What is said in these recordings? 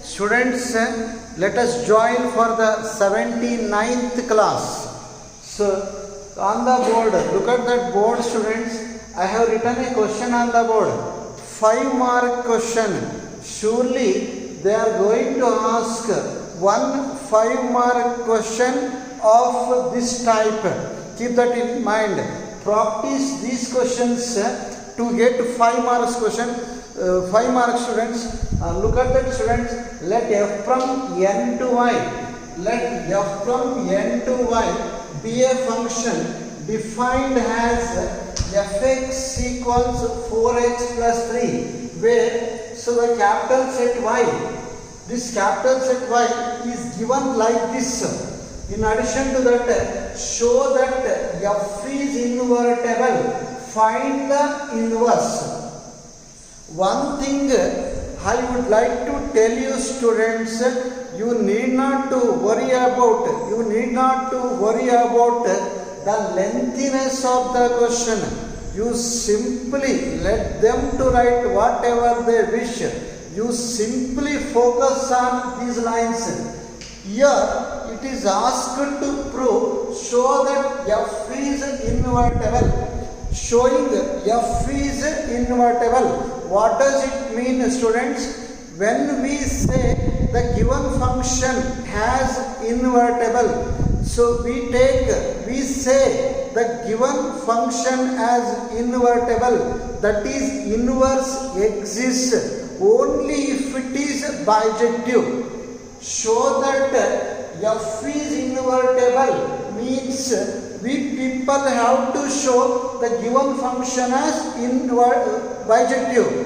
Students, let us join for the 79th class. So, on the board, look at that board, students. I have written a question on the board. 5-mark question. Surely they are going to ask one 5-mark question of this type. Keep that in mind. Practice these questions to get 5 marks question. 5 marks, students. Look at that, students. Let f from n to y. Let f from n to y be a function defined as fx equals 4x plus 3, where so the capital set y, this capital set y is given like this. In addition to that, show that f is invertible. Find the inverse. One thing I would like to tell you, students, you need not to worry about the lengthiness of the question. You simply let them to write whatever they wish. You simply focus on these lines. Here it is asked to prove, show that f is invertible. Showing f is invertible. What does it mean, students? When we say the given function has invertible, so we say the given function as invertible, that is inverse exists only if it is bijective. Show that f is invertible means we people have to show the given function as bijective.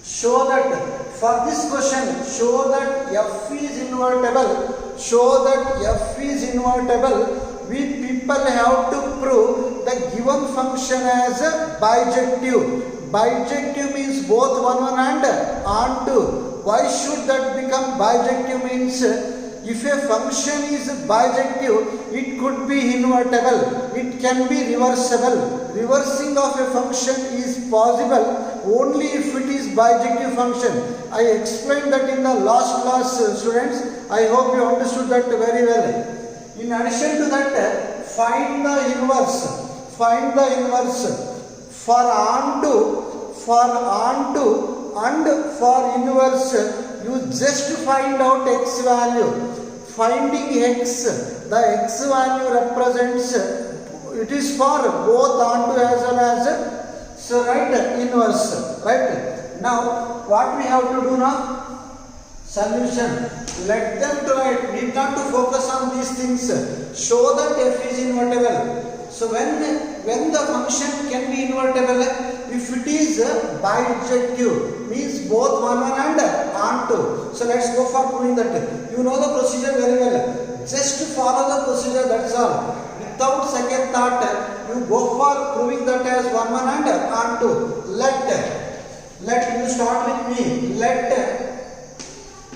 Show that for this question, show that f is invertible. Show that f is invertible. We people have to prove the given function as bijective. Bijective means both 1 1 and onto. Why should that become bijective? Means if a function is bijective, it could be invertible, it can be reversible. Reversing of a function is possible only if it is bijective function. I explained that in the last class, students. I hope you understood that very well. In addition to that, find the inverse. Find the inverse. For onto and for inverse, you just find out x value. Finding x, the x value represents, it is for both onto as well as, so right, inverse, right. Now what we have to do now? Solution. Let them to write, need not to focus on these things. Show that f is invertible. So when the function can be invertible, if it is bijective, means both 1 1 and onto. So let's go for proving that. You know the procedure very well. Just follow the procedure, that's all. Without second thought, you go for proving that as 1 1 and onto. Let you start with me. Let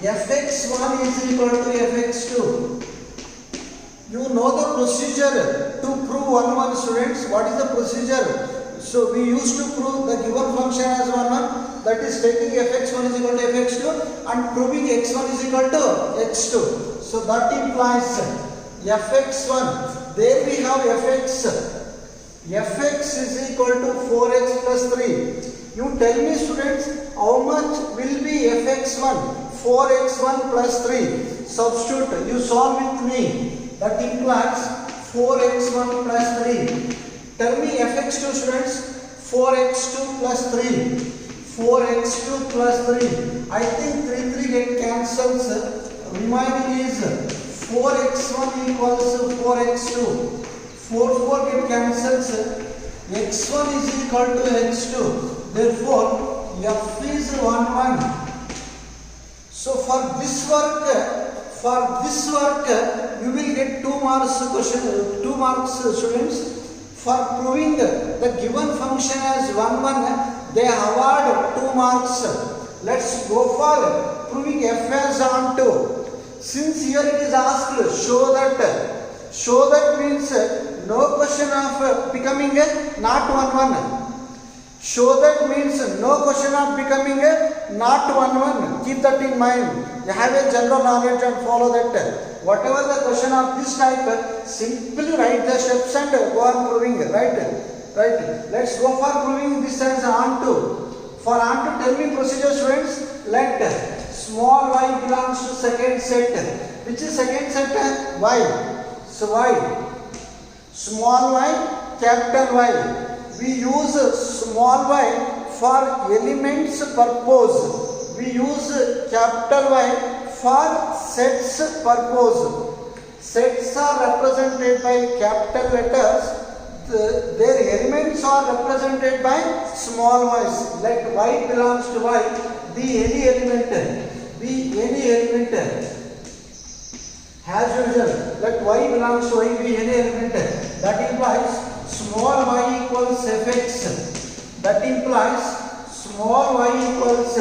fx1 is equal to fx2. You know the procedure to prove 1 1, students. What is the procedure? So we used to prove the given function as 1 1, that is taking fx1 is equal to fx2 and proving x1 is equal to x2. So that implies fx1, there we have fx. Fx is equal to 4x plus 3. You tell me, students, how much will be fx1? 4x1 plus 3. Substitute, you solve with me. That implies 4x1 plus 3. Tell me fx2, students. 4x2 plus 3. 4x2 plus 3. I think 3 get cancels. Remaining is 4x1 equals 4x2. 4 get cancels. x1 is equal to x2. Therefore, f is 1 1. So for this work, you will get 2 marks question, 2 marks, students. For proving the given function as 1 1, they award 2 marks. Let's go for proving f as onto. Since here it is asked, show that means no question of becoming not 1 1. Show that means no question of becoming a not one. Keep that in mind. You have a general knowledge and follow that. Whatever the question of this type, simply write the steps and go on proving. Right? Let's go for proving this as onto. For onto, tell me procedure, students. Let small y belongs to second set. Which is second set? Y. So y. Small y, capital Y. We use small y for elements purpose. We use capital Y for sets purpose. Sets are represented by capital letters. Their elements are represented by small y's. Let y belongs to y, be any element. As usual, let y belongs to y, be any element. That implies small y equals fx. That implies small y equals,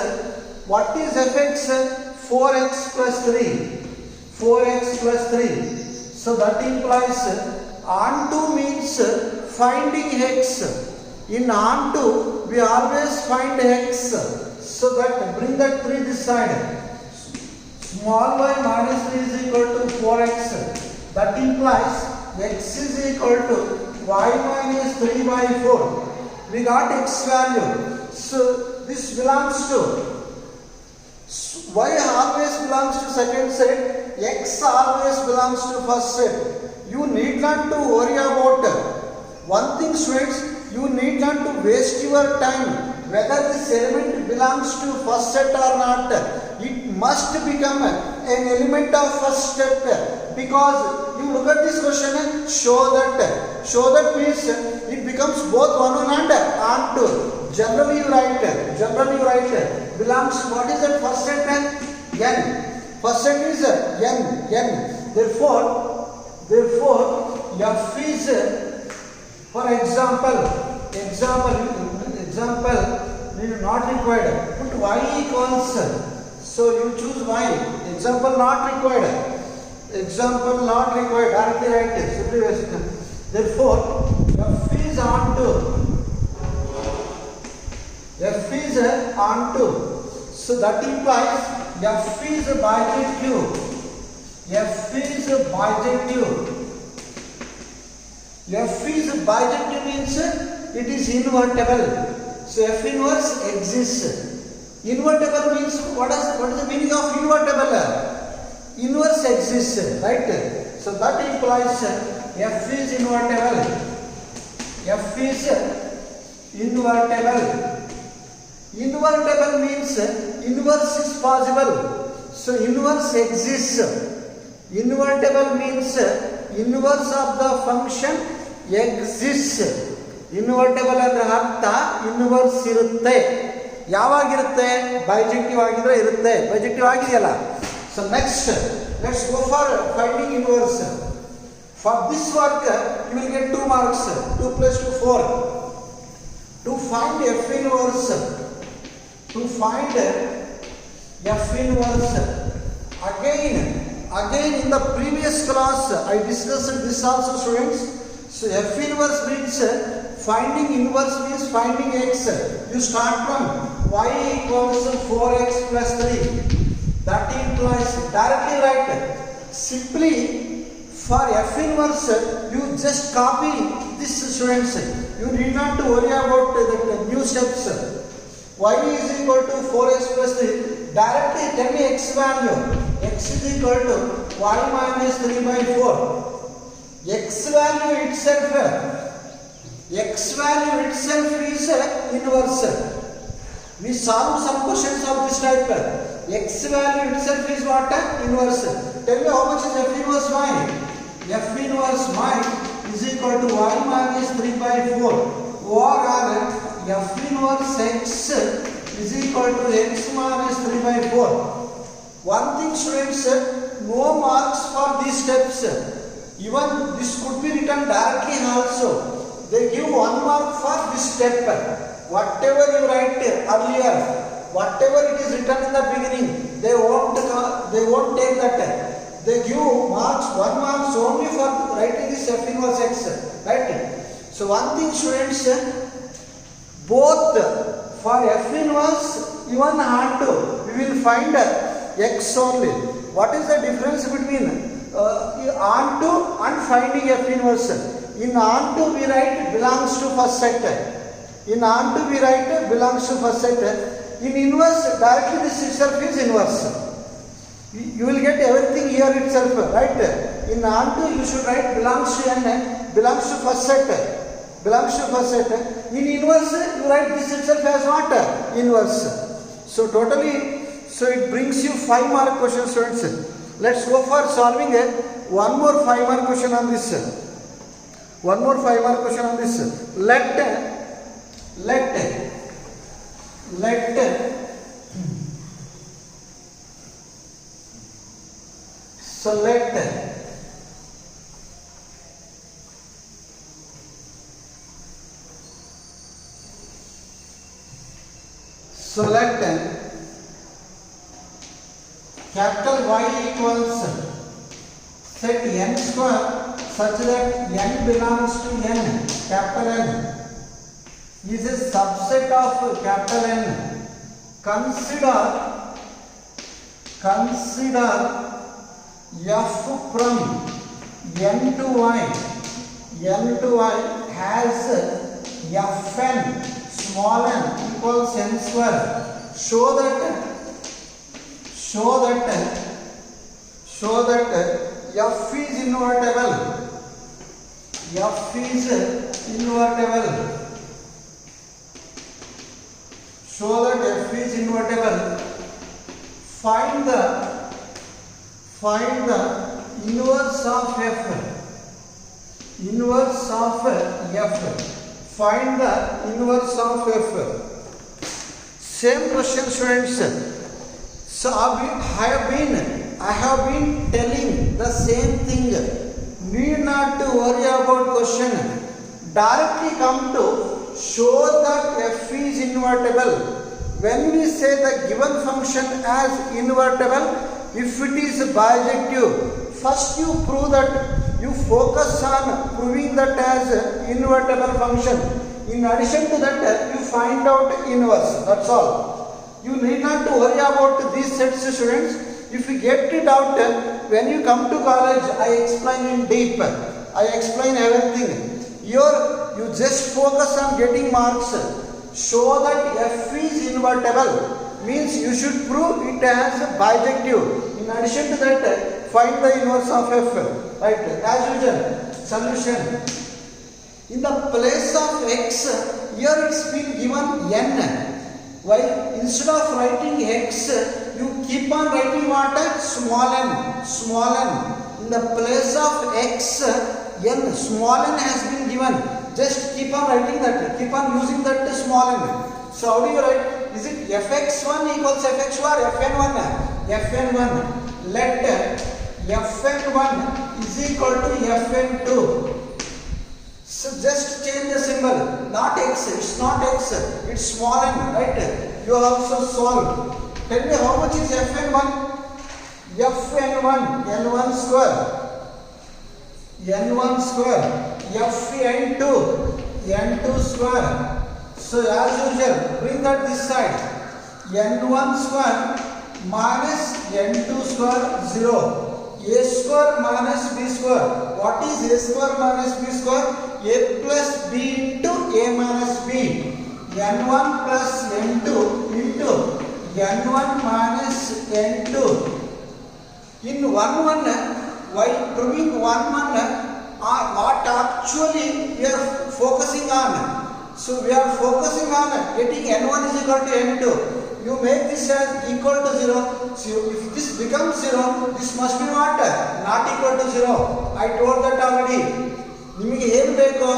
what is fx? 4x plus 3. 4x plus 3. So that implies onto means finding x. In onto we always find x. So that bring that 3 this side. Small y minus 3 is equal to 4x. That implies x is equal to y minus 3 by 4. We got x value. So this belongs to, y always belongs to second set, x always belongs to first set. You need not to worry about one thing, students. You need not to waste your time whether this element belongs to first set or not. It must become an element of first step, because you look at this question, show that means it becomes both one and onto. Generally you write belongs to, what is that first set? N. First set is n. Therefore f is, for example not required. Put y equals. So you choose y. Example not required. Directly write it. Simply therefore, f is onto. So that implies f is bijective. F is bijective means it is invertible. So f inverse exists. Invertible means what is the meaning of invertible? Inverse exists, right? So that implies f is invertible. Invertible means inverse is possible. So inverse exists. Invertible means inverse of the function exists. Invertible ಅಂದ್ರೆ ಅರ್ಥ inverse ಇರುತ್ತೆ. ಯಾವಾಗಿರುತ್ತೆ? Bijective ಆಗಿದ್ರೆ ಇರುತ್ತೆ. Bijective ಆಗಿದೆಯಲ್ಲ. So next, let's go for finding inverse. For this work, you will get 2 marks. 2 plus 2, 4. To find f inverse. Again in the previous class, I discussed this also, students. So f inverse means finding inverse means finding x. You start from y equals 4x plus 3. That implies, directly write. Simply for f inverse, you just copy this, students. You need not to worry about the new steps. Y is equal to 4x plus 3. Directly tell me x value. X is equal to y minus 3 by 4. X value itself is inverse. We solve some questions of this type. X value itself is what? Inverse. Tell me how much is f inverse y? F inverse y is equal to y minus 3 by 4. Or f inverse x is equal to x minus 3 by 4. One thing, students, no marks for these steps. Even this could be written directly also. They give 1 mark for this step. Whatever you write earlier, whatever it is written in the beginning, they won't take that. They give marks, 1 marks only for writing this f inverse x. Right? So one thing, students, both for f inverse even onto we will find x only. What is the difference between onto and finding f inverse? In onto we write belongs to first set. In onto we write belongs to first set. In inverse directly this itself is inverse. You will get everything here itself, right? In onto you should write belongs to n, belongs to first set, belongs to first set. In inverse you write this itself as what? Inverse. So totally, so it brings you 5 mark question, students. Let's go for solving one more 5 mark question on this. One more 5 mark question on this. Let select capital Y equals set n square such that n belongs to n, capital N is a subset of capital N. Consider f from n to y has fn small n equals n square. Show that f is invertible. F is invertible. Show that f is invertible. Find the inverse of f. Inverse of f. Find the inverse of f. Same question, students. So I have been telling the same thing. Need not to worry about question. Directly come to show that f is invertible. When we say the given function as invertible, if it is bijective, first you prove that, you focus on proving that as invertible function. In addition to that, you find out inverse. That's all. You need not to worry about these sets, students. If you get it out, when you come to college, I explain in deep. I explain everything. Here, you just focus on getting marks. Show that f is invertible. Means you should prove it as bijective. In addition to that, find the inverse of f. Right? As usual, solution. In the place of x, here it's been given n. Why? Instead of writing x, you keep on writing what? Small n. In the place of x, n, small n has been given. Just keep on writing that. Keep on using that small n. So how do you write? Is it fx1 equals fx2 or fn1? Fn1. Let fn1 is equal to fn2. So just change the symbol, not x, it's not x, it's small n, right? You also solve. Tell me how much is fn1? fn1, n1 square, n1 square, fn2, n2 square. So as usual, bring that this side, n1 square minus n2 square 0. A square minus b square. What is a square minus b square? A plus b into a minus b. n1 plus n2 into n1 minus n2. In 1 while proving 1 what actually we are focusing on. So we are focusing on getting n1 is equal to n2. You make this as equal to 0. So if this becomes 0, this must be what? Not equal to 0. I told that already. ನಿಮಗೆ ಏನು ಬೇಕು?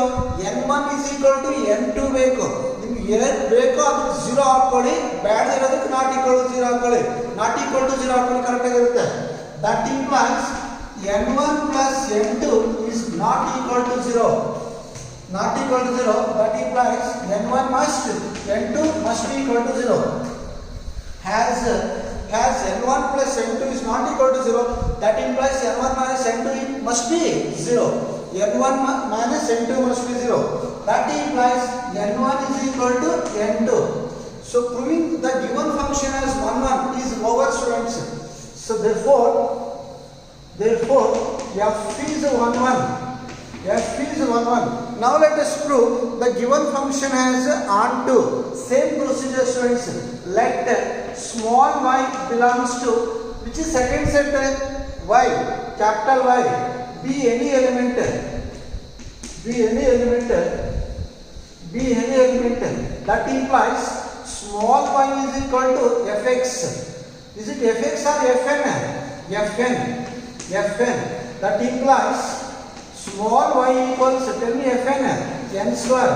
n1 is equal to n2 ಬೇಕು. ನಿಮಗೆ ಏನು ಬೇಕು ಅದಕ್ಕೆ 0 ಹಾಕೊಳ್ಳಿ, ಬ್ಯಾಡ ಇರೋದಕ್ಕೆ ನಾಟ್ ಈಕ್ವಲ್ ಟು 0 ಹಾಕೊಳ್ಳಿ. ನಾಟ್ ಈಕ್ವಲ್ ಟು 0 ಹಾಕೊಳ್ಳಿ, ಕರೆಕ್ಟ್ ಆಗಿರುತ್ತೆ. That implies n1 plus n2 is not equal to 0. Not equal to 0. That implies n1 must, n2 must be equal to 0. As n1 plus n2 is not equal to 0, that implies n1 minus n2 must be 0. n1 minus n2 must be 0. That implies n1 is equal to n2. So proving the given function as 1 1 is over, students. So therefore f is 1 1. F is 1 1. Now let us prove the given function has onto. Same procedure, students. Let small y belongs to which is second set y, capital Y, be any element. That implies small y is equal to fx. Is it fx or fn? Fn. That implies small y equals, tell me fn, n square.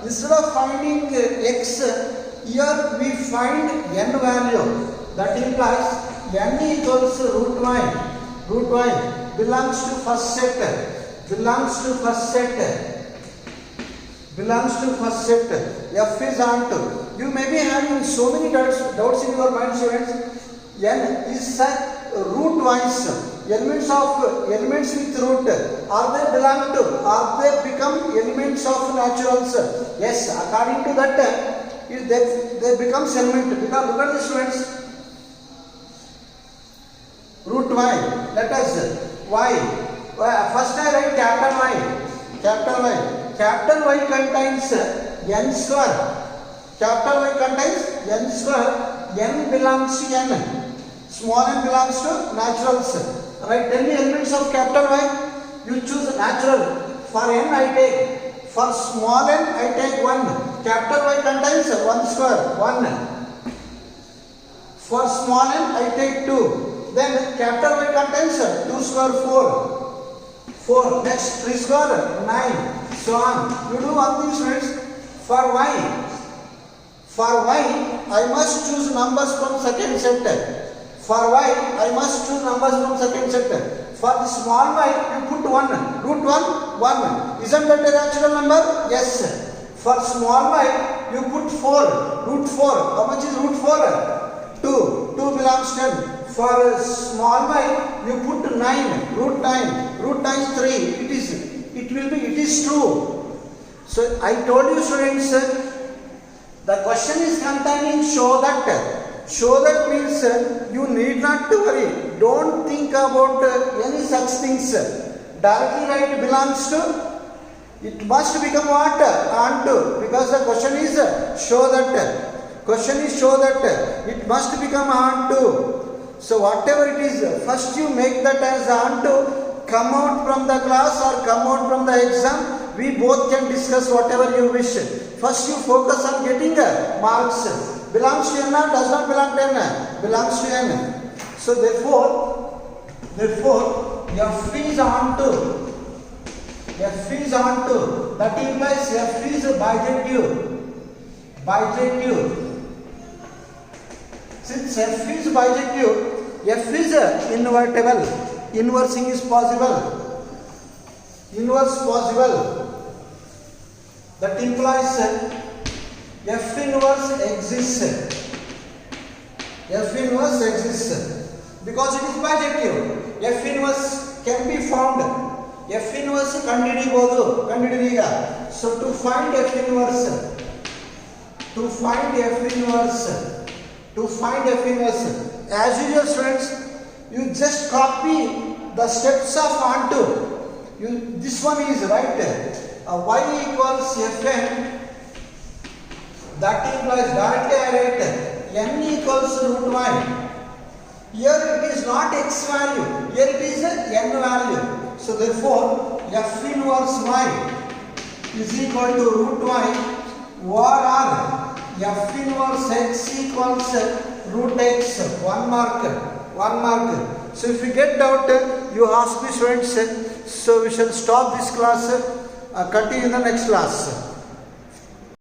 Instead of finding x, here we find n value. That implies n equals root y belongs to first set. F is onto. You may be having so many doubts in your mind, students. N is root wise. Elements with root, are they become elements of naturals? Yes, according to that, they become element. Because look at the students. Root y. Let us y. First I write capital Y. Capital Y contains n square. N belongs to n. Small n belongs to naturals. Right? Tell me elements of capital Y. You choose natural. For n I take. For small n I take 1. Capital Y contains 1 square. 1. For small n I take 2. Then capital Y contains 2 square 4. Next 3 square 9. So on. You do one thing, students. For y I must choose numbers from second set. For the small y you put 1. Root 1. Isn't that a natural number? Yes. For small y you put 4. Root 4. How much is root 4? 2. 2 belongs 10. For small y you put 9. Root 9. Root times 3. It is true. So I told you, students, the question is containing show that. Show that means you need not to worry. Don't think about any such things. Directly write belongs to. It must become what? Onto. Because the question is show that. It must become onto. So whatever it is, first you make that as onto. Come out from the class or come out from the exam. We both can discuss whatever you wish. First you focus on getting marks. Belongs to n or does not belong to n? Belongs to n. So therefore f is onto. That implies f is bijective. Since f is bijective, f is invertible. Inversing is possible. That implies f inverse exists. Because it is bijective. F inverse can be found. F inverse ಕಂಡುಹಿಡಿಯಬಹುದು. So to find f inverse, as usual, students, you just copy the steps of onto. This one is right. Y equals fn. That implies directly I write n equals root y. Here it is not x value. Here it is n value. So therefore f inverse y is equal to root y or f inverse x equals root x. One mark. So if you get doubt, you ask me, students. So we shall stop this class. Continue in the next class.